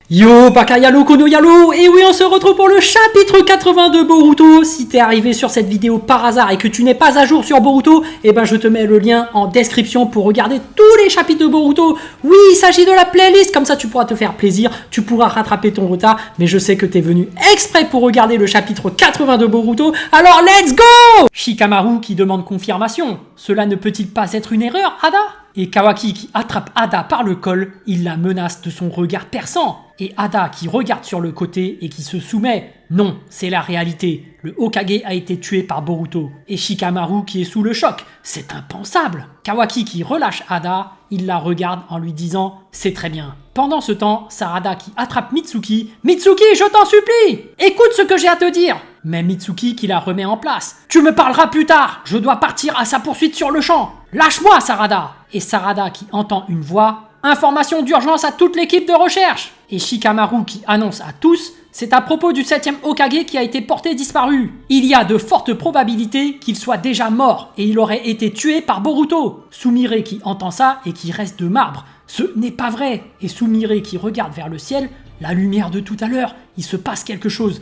Yo, Bakayalo Kono Yalo, et oui, on se retrouve pour le chapitre 80 de Boruto. Si t'es arrivé sur cette vidéo par hasard et que tu n'es pas à jour sur Boruto, eh ben je te mets le lien en description pour regarder tous les chapitres de Boruto. Oui, il s'agit de la playlist, comme ça tu pourras te faire plaisir, tu pourras rattraper ton retard, mais je sais que t'es venu exprès pour regarder le chapitre 80 de Boruto, alors let's go! Shikamaru qui demande confirmation. Cela ne peut-il pas être une erreur, Ada? Et Kawaki qui attrape Ada par le col, il la menace de son regard perçant. Et Ada qui regarde sur le côté et qui se soumet. Non, c'est la réalité. Le Hokage a été tué par Boruto. Et Shikamaru qui est sous le choc. C'est impensable. Kawaki qui relâche Ada, il la regarde en lui disant « C'est très bien ». Pendant ce temps, Sarada qui attrape Mitsuki. « Mitsuki, je t'en supplie! Écoute ce que j'ai à te dire !» Mais Mitsuki qui la remet en place. « Tu me parleras plus tard, je dois partir à sa poursuite sur le champ. Lâche-moi, Sarada !» Et Sarada qui entend une voix. « Information d'urgence à toute l'équipe de recherche !» Et Shikamaru qui annonce à tous. C'est à propos du 7e Hokage qui a été porté disparu. Il y a de fortes probabilités qu'il soit déjà mort et il aurait été tué par Boruto. Sumire qui entend ça et qui reste de marbre. Ce n'est pas vrai. Et Sumire qui regarde vers le ciel. La lumière de tout à l'heure, il se passe quelque chose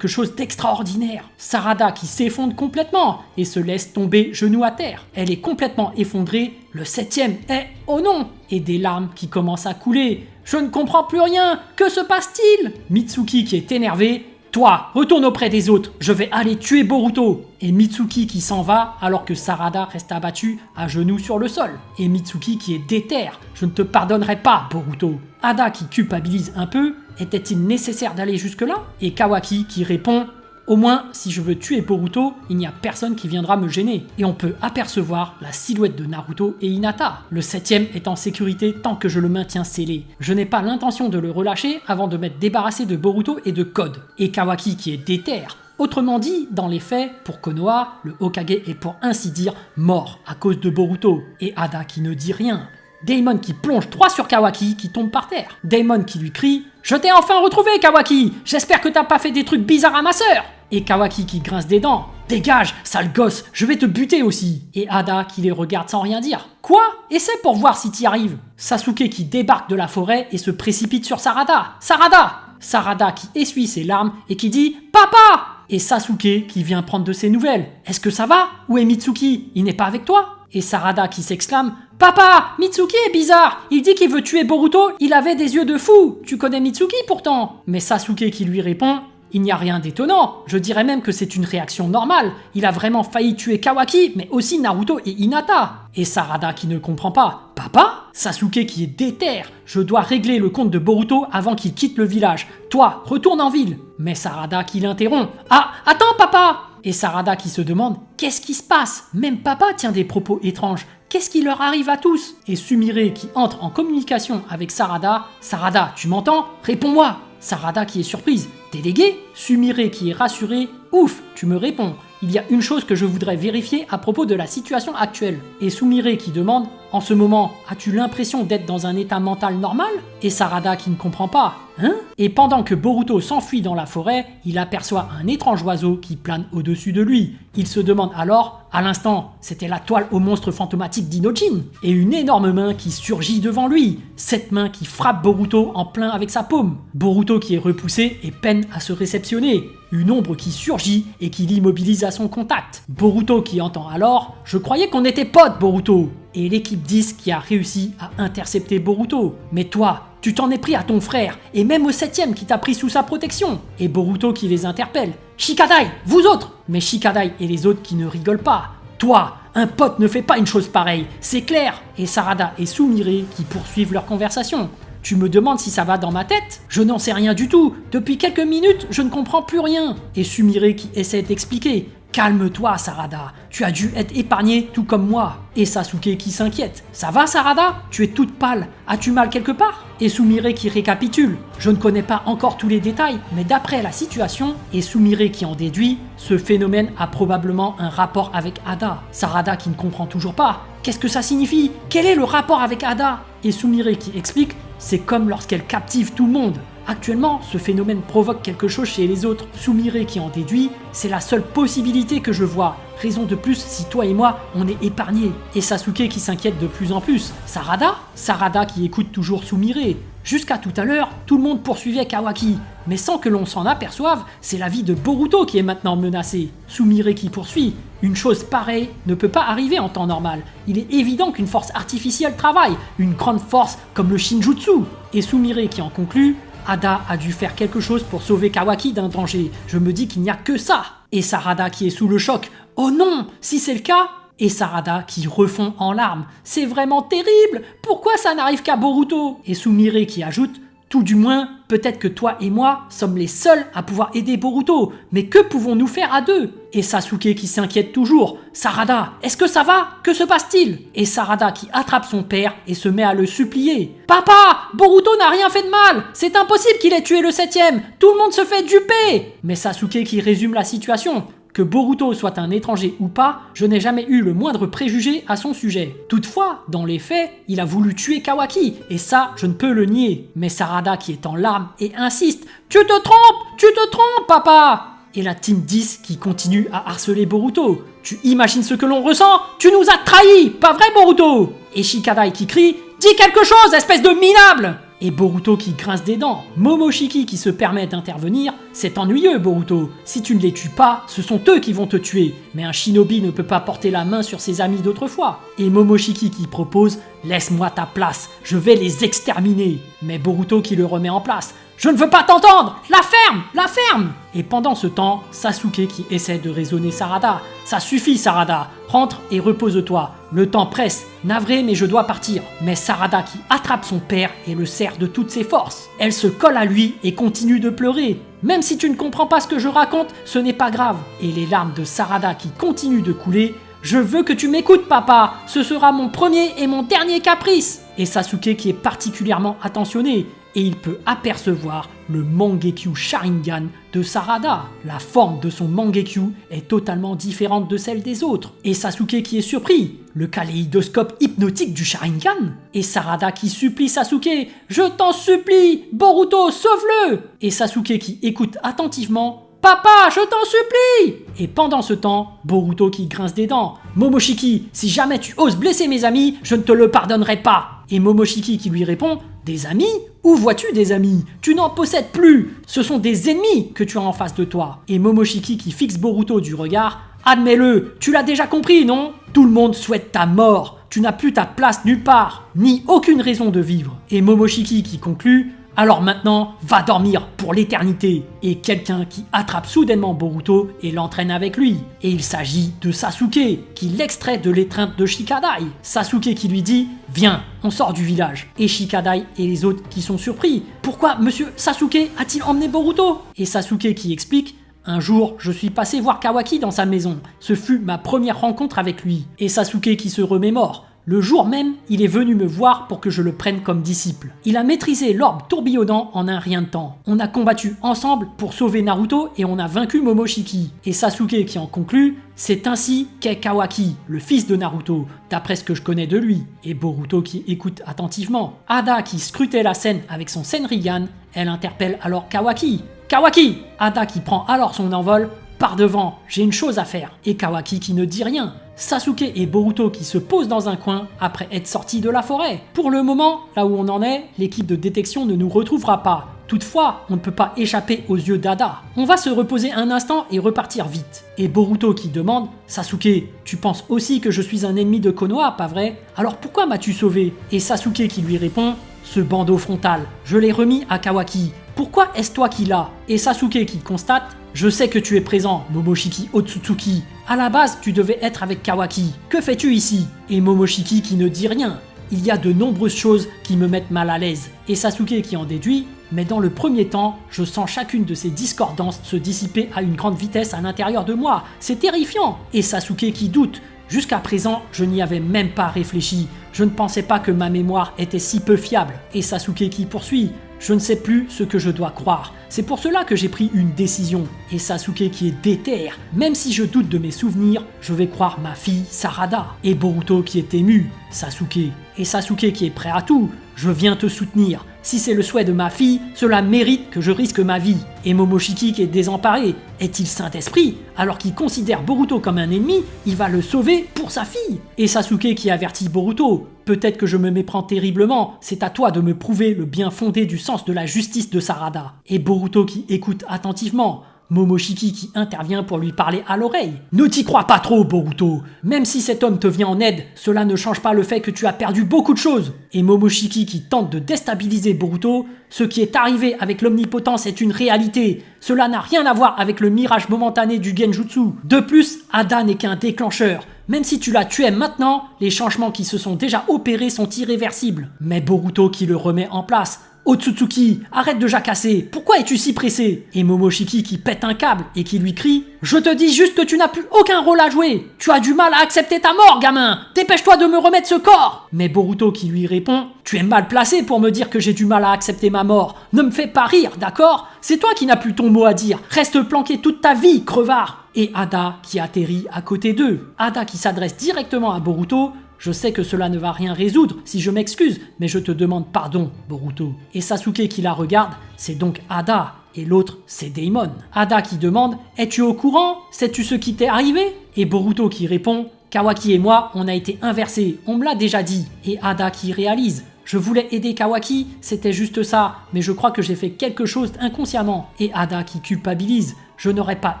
d'extraordinaire. Sarada qui s'effondre complètement et se laisse tomber genou à terre. Elle est complètement effondrée, le 7e est oh non! Et des larmes qui commencent à couler. Je ne comprends plus rien, que se passe-t-il? Mitsuki qui est énervé. Toi, retourne auprès des autres, je vais aller tuer Boruto. Et Mitsuki qui s'en va alors que Sarada reste abattu à genoux sur le sol. Et Mitsuki qui est déter. Je ne te pardonnerai pas, Boruto. Ada qui culpabilise un peu. Était-il nécessaire d'aller jusque-là? Et Kawaki qui répond. Au moins, si je veux tuer Boruto, il n'y a personne qui viendra me gêner. Et on peut apercevoir la silhouette de Naruto et Hinata. Le 7e est en sécurité tant que je le maintiens scellé. Je n'ai pas l'intention de le relâcher avant de m'être débarrassé de Boruto et de Code. Et Kawaki qui est déter. Autrement dit, dans les faits, pour Konoha, le Hokage est pour ainsi dire mort à cause de Boruto. Et Ada qui ne dit rien. Daemon qui plonge 3 sur Kawaki qui tombe par terre. Daemon qui lui crie « Je t'ai enfin retrouvé, Kawaki! J'espère que t'as pas fait des trucs bizarres à ma sœur !» Et Kawaki qui grince des dents. « Dégage, sale gosse, je vais te buter aussi !» Et Ada qui les regarde sans rien dire. « Quoi? Essaie pour voir si t'y arrives !» Sasuke qui débarque de la forêt et se précipite sur Sarada. « Sarada !» Sarada qui essuie ses larmes et qui dit « Papa !» Et Sasuke qui vient prendre de ses nouvelles. « Est-ce que ça va? Où est Mitsuki? Il n'est pas avec toi ?» Et Sarada qui s'exclame « Papa, Mitsuki est bizarre, il dit qu'il veut tuer Boruto, il avait des yeux de fou, tu connais Mitsuki pourtant !» Mais Sasuke qui lui répond « Il n'y a rien d'étonnant, je dirais même que c'est une réaction normale, il a vraiment failli tuer Kawaki, mais aussi Naruto et Hinata !» Et Sarada qui ne comprend pas « Papa ?» Sasuke qui est déter « Je dois régler le compte de Boruto avant qu'il quitte le village, toi, retourne en ville !» Mais Sarada qui l'interrompt « Ah, attends papa !» Et Sarada qui se demande « Qu'est-ce qui se passe? Même papa tient des propos étranges. Qu'est-ce qui leur arrive à tous ?» Et Sumire qui entre en communication avec Sarada. « Sarada, tu m'entends? Réponds-moi !» Sarada qui est surprise. « Délégué ?» Sumire qui est rassuré. « Ouf, tu me réponds. Il y a une chose que je voudrais vérifier à propos de la situation actuelle. » Et Sumire qui demande « En ce moment, as-tu l'impression d'être dans un état mental normal ?» Et Sarada qui ne comprend pas. « Hein ?» Et pendant que Boruto s'enfuit dans la forêt, il aperçoit un étrange oiseau qui plane au-dessus de lui. Il se demande alors, à l'instant, c'était la toile au monstre fantomatique d'Inojin. Et une énorme main qui surgit devant lui. Cette main qui frappe Boruto en plein avec sa paume. Boruto qui est repoussé et peine à se réceptionner. Une ombre qui surgit et qui l'immobilise à son contact. Boruto qui entend alors « Je croyais qu'on était potes, Boruto !» Et l'équipe 10 qui a réussi à intercepter Boruto. Mais toi, tu t'en es pris à ton frère, et même au 7e qui t'a pris sous sa protection. Et Boruto qui les interpelle. Shikadai, vous autres! Mais Shikadai et les autres qui ne rigolent pas. Toi, un pote ne fait pas une chose pareille, c'est clair. Et Sarada et Sumire qui poursuivent leur conversation. Tu me demandes si ça va dans ma tête? Je n'en sais rien du tout. Depuis quelques minutes, je ne comprends plus rien. Et Sumire qui essaie d'expliquer. Calme-toi, Sarada. Tu as dû être épargné tout comme moi. Et Sasuke qui s'inquiète. Ça va, Sarada? Tu es toute pâle. As-tu mal quelque part? Et Sumire qui récapitule. Je ne connais pas encore tous les détails, mais d'après la situation, et Sumire qui en déduit, ce phénomène a probablement un rapport avec Ada. Sarada qui ne comprend toujours pas. Qu'est-ce que ça signifie? Quel est le rapport avec Ada? Et Sumire qui explique. C'est comme lorsqu'elle captive tout le monde. Actuellement, ce phénomène provoque quelque chose chez les autres. Sumire qui en déduit, c'est la seule possibilité que je vois. Raison de plus si toi et moi, on est épargnés. Et Sasuke qui s'inquiète de plus en plus. Sarada qui écoute toujours Sumire. Jusqu'à tout à l'heure, tout le monde poursuivait Kawaki. Mais sans que l'on s'en aperçoive, c'est la vie de Boruto qui est maintenant menacée. Sumire qui poursuit. Une chose pareille ne peut pas arriver en temps normal. Il est évident qu'une force artificielle travaille, une grande force comme le Shinjutsu. Et Sumire qui en conclut, Ada a dû faire quelque chose pour sauver Kawaki d'un danger. Je me dis qu'il n'y a que ça. Et Sarada qui est sous le choc. Oh non, si c'est le cas. Et Sarada qui refond en larmes. C'est vraiment terrible. Pourquoi ça n'arrive qu'à Boruto? Et Sumire qui ajoute, tout du moins, peut-être que toi et moi sommes les seuls à pouvoir aider Boruto. Mais que pouvons-nous faire à deux? Et Sasuke qui s'inquiète toujours. Sarada, est-ce que ça va? Que se passe-t-il? Et Sarada qui attrape son père et se met à le supplier. Papa, Boruto n'a rien fait de mal. C'est impossible qu'il ait tué le 7ème. Tout le monde se fait duper. Mais Sasuke qui résume la situation. Que Boruto soit un étranger ou pas, je n'ai jamais eu le moindre préjugé à son sujet. Toutefois, dans les faits, il a voulu tuer Kawaki, et ça, je ne peux le nier. Mais Sarada qui est en larmes et insiste « Tu te trompes, papa !» Et la Team 10 qui continue à harceler Boruto. « Tu imagines ce que l'on ressent? Tu nous as trahis, pas vrai Boruto ?» Et Shikadai qui crie « Dis quelque chose, espèce de minable !» Et Boruto qui grince des dents. Momoshiki qui se permet d'intervenir. C'est ennuyeux, Boruto. Si tu ne les tues pas, ce sont eux qui vont te tuer. Mais un shinobi ne peut pas porter la main sur ses amis d'autrefois. Et Momoshiki qui propose « Laisse-moi ta place, je vais les exterminer ». Mais Boruto qui le remet en place. « Je ne veux pas t'entendre! La ferme! » Et pendant ce temps, Sasuke qui essaie de raisonner Sarada. « Ça suffit, Sarada. Rentre et repose-toi. Le temps presse. Navré, mais je dois partir. » Mais Sarada qui attrape son père et le serre de toutes ses forces. Elle se colle à lui et continue de pleurer. « Même si tu ne comprends pas ce que je raconte, ce n'est pas grave. » Et les larmes de Sarada qui continuent de couler. « Je veux que tu m'écoutes, papa. Ce sera mon premier et mon dernier caprice. » Et Sasuke qui est particulièrement attentionné. Et il peut apercevoir le Mangekyu Sharingan de Sarada. La forme de son Mangekyu est totalement différente de celle des autres. Et Sasuke qui est surpris. Le kaléidoscope hypnotique du Sharingan. Et Sarada qui supplie Sasuke. « Je t'en supplie, Boruto, sauve-le !» Et Sasuke qui écoute attentivement. « Papa, je t'en supplie !» Et pendant ce temps, Boruto qui grince des dents. « Momoshiki, si jamais tu oses blesser mes amis, je ne te le pardonnerai pas !» Et Momoshiki qui lui répond « Des amis? Où vois-tu des amis? Tu n'en possèdes plus! Ce sont des ennemis que tu as en face de toi !» Et Momoshiki qui fixe Boruto du regard « Admets-le, tu l'as déjà compris, non? Tout le monde souhaite ta mort. Tu n'as plus ta place nulle part, ni aucune raison de vivre. » Et Momoshiki qui conclut « Alors maintenant, va dormir pour l'éternité !» Et quelqu'un qui attrape soudainement Boruto et l'entraîne avec lui. Et il s'agit de Sasuke, qui l'extrait de l'étreinte de Shikadai. Sasuke qui lui dit « Viens, on sort du village !» Et Shikadai et les autres qui sont surpris. « Pourquoi monsieur Sasuke a-t-il emmené Boruto ?» Et Sasuke qui explique « Un jour, je suis passé voir Kawaki dans sa maison. Ce fut ma première rencontre avec lui. » Et Sasuke qui se remémore. Le jour même, il est venu me voir pour que je le prenne comme disciple. Il a maîtrisé l'orbe tourbillonnant en un rien de temps. On a combattu ensemble pour sauver Naruto et on a vaincu Momoshiki. Et Sasuke qui en conclut, c'est ainsi qu'est Kawaki, le fils de Naruto, d'après ce que je connais de lui. Et Boruto qui écoute attentivement. Ada qui scrutait la scène avec son Senrigan, elle interpelle alors Kawaki. Kawaki! Ada qui prend alors son envol. Par devant, j'ai une chose à faire. Et Kawaki qui ne dit rien. Sasuke et Boruto qui se posent dans un coin après être sortis de la forêt. Pour le moment, là où on en est, l'équipe de détection ne nous retrouvera pas. Toutefois, on ne peut pas échapper aux yeux d'Ada. On va se reposer un instant et repartir vite. Et Boruto qui demande « Sasuke, tu penses aussi que je suis un ennemi de Konoha, pas vrai? Alors pourquoi m'as-tu sauvé ?» Et Sasuke qui lui répond « Ce bandeau frontal, je l'ai remis à Kawaki. Pourquoi est-ce toi qui l'as ?» Et Sasuke qui constate « Je sais que tu es présent, Momoshiki Otsutsuki. À la base, tu devais être avec Kawaki. Que fais-tu ici ?» Et Momoshiki qui ne dit rien. Il y a de nombreuses choses qui me mettent mal à l'aise. Et Sasuke qui en déduit « Mais dans le premier temps, je sens chacune de ces discordances se dissiper à une grande vitesse à l'intérieur de moi. C'est terrifiant !» Et Sasuke qui doute. Jusqu'à présent, je n'y avais même pas réfléchi. Je ne pensais pas que ma mémoire était si peu fiable. Et Sasuke qui poursuit. Je ne sais plus ce que je dois croire. C'est pour cela que j'ai pris une décision. Et Sasuke qui est déter. Même si je doute de mes souvenirs, je vais croire ma fille Sarada. Et Boruto qui est ému. Sasuke, Et Sasuke qui est prêt à tout, je viens te soutenir. Si c'est le souhait de ma fille, cela mérite que je risque ma vie. Et Momoshiki qui est désemparé, est-il saint d'esprit? Alors qu'il considère Boruto comme un ennemi, il va le sauver pour sa fille. Et Sasuke qui avertit Boruto, peut-être que je me méprends terriblement, c'est à toi de me prouver le bien fondé du sens de la justice de Sarada. Et Boruto qui écoute attentivement. Momoshiki qui intervient pour lui parler à l'oreille. Ne t'y crois pas trop, Boruto. Même si cet homme te vient en aide, cela ne change pas le fait que tu as perdu beaucoup de choses. Et Momoshiki qui tente de déstabiliser Boruto. Ce qui est arrivé avec l'omnipotence est une réalité. Cela n'a rien à voir avec le mirage momentané du Genjutsu. De plus, Ada n'est qu'un déclencheur. Même si tu la tuais maintenant, les changements qui se sont déjà opérés sont irréversibles. Mais Boruto qui le remet en place. Otsutsuki, arrête de jacasser, pourquoi es-tu si pressé? Et Momoshiki qui pète un câble et qui lui crie « Je te dis juste que tu n'as plus aucun rôle à jouer. Tu as du mal à accepter ta mort, gamin. Dépêche-toi de me remettre ce corps !» Mais Boruto qui lui répond « Tu es mal placé pour me dire que j'ai du mal à accepter ma mort. Ne me fais pas rire, d'accord? C'est toi qui n'as plus ton mot à dire. Reste planqué toute ta vie, crevard !» Et Ada qui atterrit à côté d'eux. Ada qui s'adresse directement à Boruto. Je sais que cela ne va rien résoudre si je m'excuse, mais je te demande pardon, Boruto. Et Sasuke qui la regarde, c'est donc Ada, et l'autre, c'est Daemon. Ada qui demande « Es-tu au courant? Sais-tu ce qui t'est arrivé ?» Et Boruto qui répond « Kawaki et moi, on a été inversés, on me l'a déjà dit. » Et Ada qui réalise « Je voulais aider Kawaki, c'était juste ça, mais je crois que j'ai fait quelque chose inconsciemment. » Et Ada qui culpabilise. Je n'aurais pas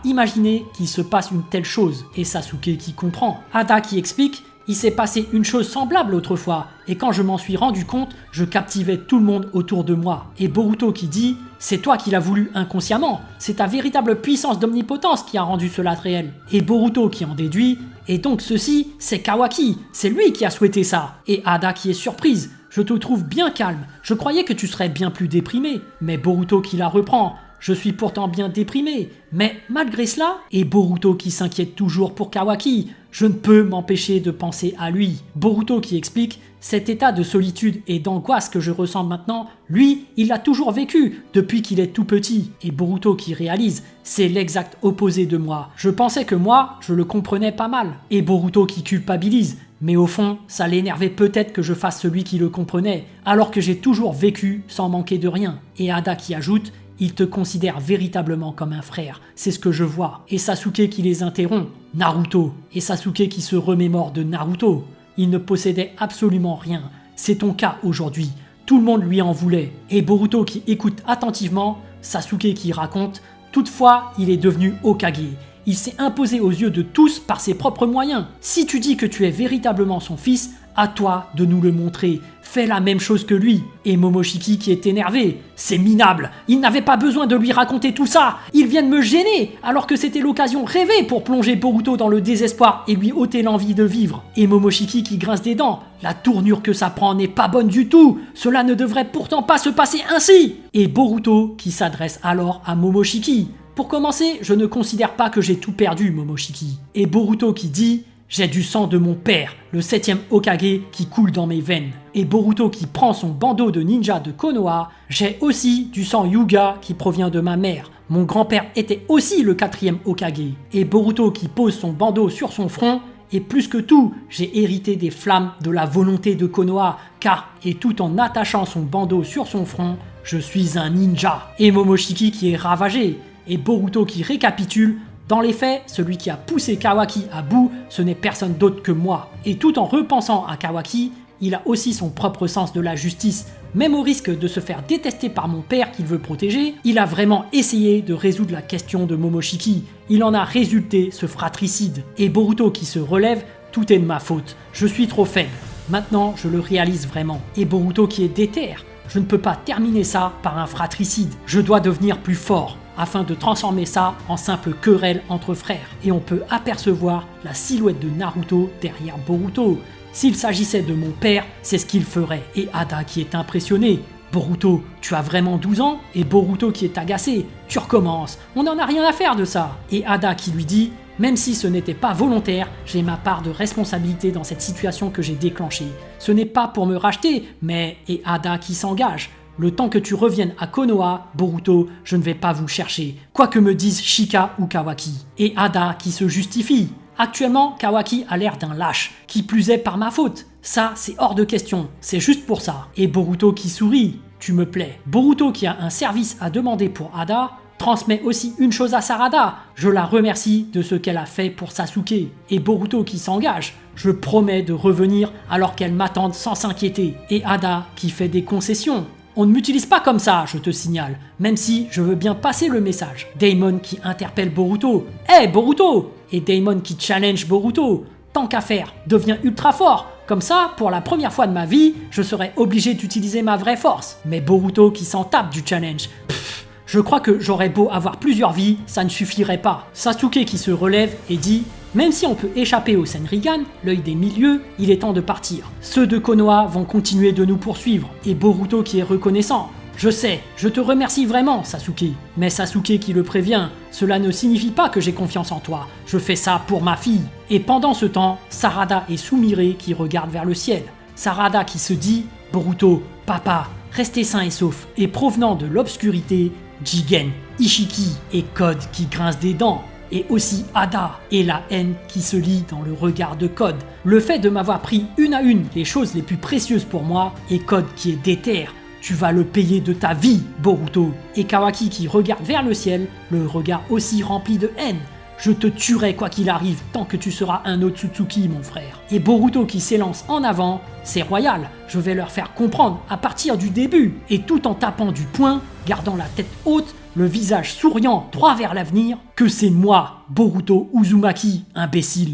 imaginé qu'il se passe une telle chose. Et Sasuke qui comprend. Ada qui explique. Il s'est passé une chose semblable autrefois, et quand je m'en suis rendu compte, je captivais tout le monde autour de moi. Et Boruto qui dit « C'est toi qui l'as voulu inconsciemment, c'est ta véritable puissance d'omnipotence qui a rendu cela réel. » Et Boruto qui en déduit « Et donc ceci, c'est Kawaki, c'est lui qui a souhaité ça. » Et Ada qui est surprise « Je te trouve bien calme, je croyais que tu serais bien plus déprimé. » Mais Boruto qui la reprend « Je suis pourtant bien déprimé, mais malgré cela, et Boruto qui s'inquiète toujours pour Kawaki, je ne peux m'empêcher de penser à lui. » Boruto qui explique « Cet état de solitude et d'angoisse que je ressens maintenant, lui, il l'a toujours vécu depuis qu'il est tout petit. » Et Boruto qui réalise « C'est l'exact opposé de moi. Je pensais que moi, je le comprenais pas mal. » Et Boruto qui culpabilise « Mais au fond, ça l'énervait peut-être que je fasse celui qui le comprenait, alors que j'ai toujours vécu sans manquer de rien. » Et Ada qui ajoute « Il te considère véritablement comme un frère, c'est ce que je vois. » Et Sasuke qui les interrompt. Naruto. Et Sasuke qui se remémore de Naruto. Il ne possédait absolument rien. C'est ton cas aujourd'hui. Tout le monde lui en voulait. Et Boruto qui écoute attentivement. Sasuke qui raconte. Toutefois, il est devenu Hokage. Il s'est imposé aux yeux de tous par ses propres moyens. Si tu dis que tu es véritablement son fils, à toi de nous le montrer. Fais la même chose que lui. Et Momoshiki qui est énervé. C'est minable. Il n'avait pas besoin de lui raconter tout ça. Il vient de me gêner alors que c'était l'occasion rêvée pour plonger Boruto dans le désespoir et lui ôter l'envie de vivre. Et Momoshiki qui grince des dents. La tournure que ça prend n'est pas bonne du tout. Cela ne devrait pourtant pas se passer ainsi. Et Boruto qui s'adresse alors à Momoshiki. Pour commencer, je ne considère pas que j'ai tout perdu, Momoshiki. Et Boruto qui dit... J'ai du sang de mon père, le 7e Hokage qui coule dans mes veines. Et Boruto qui prend son bandeau de ninja de Konoha. J'ai aussi du sang Hyuga qui provient de ma mère. Mon grand-père était aussi le 4e Hokage. Et Boruto qui pose son bandeau sur son front. Et plus que tout, j'ai hérité des flammes de la volonté de Konoha. Car, et tout en attachant son bandeau sur son front, je suis un ninja. Et Momoshiki qui est ravagé. Et Boruto qui récapitule. Dans les faits, celui qui a poussé Kawaki à bout, ce n'est personne d'autre que moi. Et tout en repensant à Kawaki, il a aussi son propre sens de la justice. Même au risque de se faire détester par mon père qu'il veut protéger, il a vraiment essayé de résoudre la question de Momoshiki. Il en a résulté ce fratricide. Et Boruto qui se relève, tout est de ma faute. Je suis trop faible. Maintenant, je le réalise vraiment. Et Boruto qui est déter. Je ne peux pas terminer ça par un fratricide. Je dois devenir plus fort. Afin de transformer ça en simple querelle entre frères. Et on peut apercevoir la silhouette de Naruto derrière Boruto. S'il s'agissait de mon père, c'est ce qu'il ferait. Et Ada qui est impressionné. Boruto, tu as vraiment 12 ans? Et Boruto qui est agacé. Tu recommences, on n'en a rien à faire de ça. Et Ada qui lui dit, même si ce n'était pas volontaire, j'ai ma part de responsabilité dans cette situation que j'ai déclenchée. Ce n'est pas pour me racheter, mais... Et Ada qui s'engage. Le temps que tu reviennes à Konoha, Boruto, je ne vais pas vous chercher, quoi que me disent Shika ou Kawaki. Et Ada qui se justifie. Actuellement, Kawaki a l'air d'un lâche, qui plus est par ma faute. Ça, c'est hors de question, c'est juste pour ça. Et Boruto qui sourit, tu me plais. Boruto qui a un service à demander pour Ada, transmet aussi une chose à Sarada, je la remercie de ce qu'elle a fait pour Sasuke. Et Boruto qui s'engage, je promets de revenir alors qu'elle m'attende sans s'inquiéter. Et Ada qui fait des concessions. On ne m'utilise pas comme ça, je te signale, même si je veux bien passer le message. Daemon qui interpelle Boruto. Hé Boruto! Et Daemon qui challenge Boruto. Tant qu'à faire, deviens ultra fort. Comme ça, pour la première fois de ma vie, je serai obligé d'utiliser ma vraie force. Mais Boruto qui s'en tape du challenge. Je crois que j'aurais beau avoir plusieurs vies, ça ne suffirait pas. Sasuke qui se relève et dit « Même si on peut échapper au Senrigan, l'œil des milieux, il est temps de partir. Ceux de Konoha vont continuer de nous poursuivre. » Et Boruto qui est reconnaissant. « Je sais, je te remercie vraiment, Sasuke. » Mais Sasuke qui le prévient « Cela ne signifie pas que j'ai confiance en toi. Je fais ça pour ma fille. » Et pendant ce temps, Sarada et Sumire qui regardent vers le ciel. Sarada qui se dit « Boruto, papa, restez sain et sauf. » Et provenant de l'obscurité, Jigen, Ishiki et Code qui grince des dents, et aussi Ada et la haine qui se lit dans le regard de Code. Le fait de m'avoir pris une à une les choses les plus précieuses pour moi, et Code qui est déter. Tu vas le payer de ta vie, Boruto. Et Kawaki qui regarde vers le ciel, le regard aussi rempli de haine. Je te tuerai quoi qu'il arrive tant que tu seras un Otsutsuki, mon frère. Et Boruto qui s'élance en avant, c'est royal, je vais leur faire comprendre à partir du début. Et tout en tapant du poing, gardant la tête haute, le visage souriant droit vers l'avenir, que c'est moi, Boruto Uzumaki, imbécile.